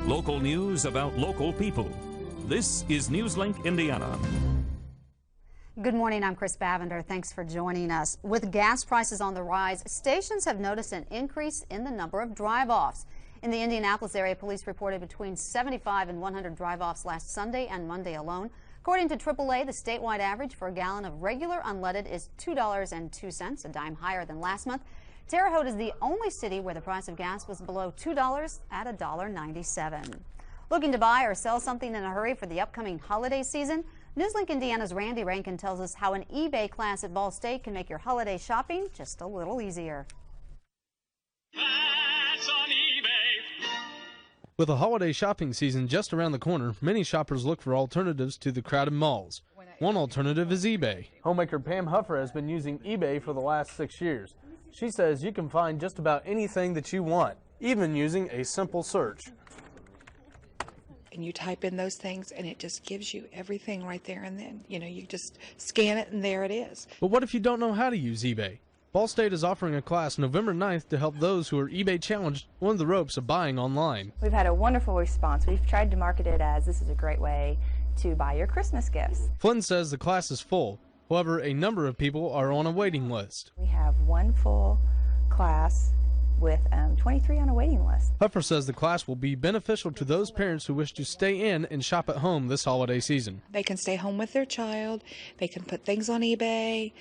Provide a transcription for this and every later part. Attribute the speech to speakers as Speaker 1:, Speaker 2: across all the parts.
Speaker 1: Local news about local people. This is Newslink Indiana.
Speaker 2: Good morning, I'm Chris Bavender. Thanks for joining us. With gas prices on the rise, stations have noticed an increase in the number of drive-offs. In the Indianapolis area, police reported between 75 and 100 drive-offs last Sunday and Monday alone. According to AAA, the statewide average for a gallon of regular unleaded is $2.02, a dime higher than last month. Terre Haute is the only city where the price of gas was below $2 at $1.97. Looking to buy or sell something in a hurry for the upcoming holiday season? Newslink Indiana's Randy Rankin tells us how an eBay class at Ball State can make your holiday shopping just a little easier.
Speaker 3: That's on eBay.
Speaker 4: With a holiday shopping season just around the corner, many shoppers look for alternatives to the crowded malls. One alternative is eBay.
Speaker 5: Homemaker Pam Huffer has been using eBay for the last 6 years. She says you can find just about anything that you want, even using a simple search.
Speaker 6: And you type in those things and it just gives you everything right there and then. You know, you just scan it and there it is.
Speaker 4: But what if you don't know how to use eBay? Ball State is offering a class November 9th to help those who are eBay challenged learn the ropes of buying online.
Speaker 7: We've had a wonderful response. We've tried to market it as this is a great way to buy your Christmas gifts.
Speaker 4: Flynn says the class is full. However, a number of people are on a waiting list.
Speaker 7: We have one full class with 23 on a waiting list.
Speaker 4: Huffer says the class will be beneficial to those parents who wish to stay in and shop at home this holiday season.
Speaker 6: They can stay home with their child, they can put things on eBay,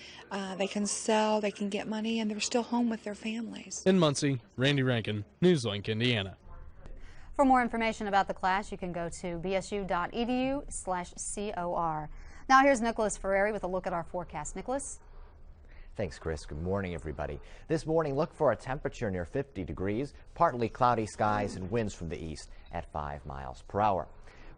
Speaker 6: they can sell, they can get money, and they're still home with their families.
Speaker 4: In Muncie, Randy Rankin, Newslink, Indiana.
Speaker 2: For more information about the class, you can go to bsu.edu/COR. Now here's Nicholas Ferreri with a look at our forecast. Nicholas?
Speaker 8: Thanks, Chris. Good morning, everybody. This morning, look for a temperature near 50 degrees, partly cloudy skies and winds from the east at 5 miles per hour.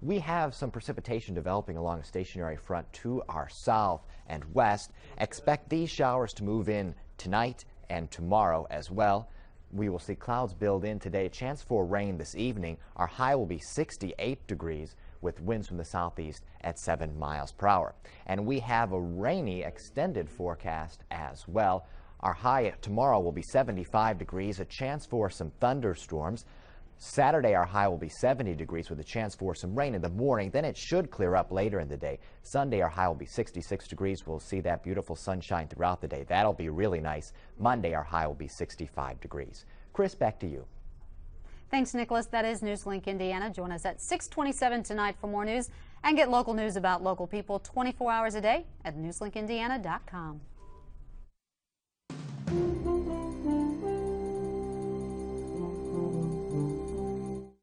Speaker 8: We have some precipitation developing along a stationary front to our south and west. Expect these showers to move in tonight and tomorrow as well. We will see clouds build in today. A chance for rain this evening. Our high will be 68 degrees with winds from the southeast at 7 miles per hour. And we have a rainy extended forecast as well. Our high tomorrow will be 75 degrees, a chance for some thunderstorms. Saturday, our high will be 70 degrees with a chance for some rain in the morning. Then it should clear up later in the day. Sunday, our high will be 66 degrees. We'll see that beautiful sunshine throughout the day. That'll be really nice. Monday, our high will be 65 degrees. Chris, back to you.
Speaker 2: Thanks, Nicholas. That is Newslink Indiana. Join us at 6:27 tonight for more news and get local news about local people 24 hours a day at newslinkindiana.com.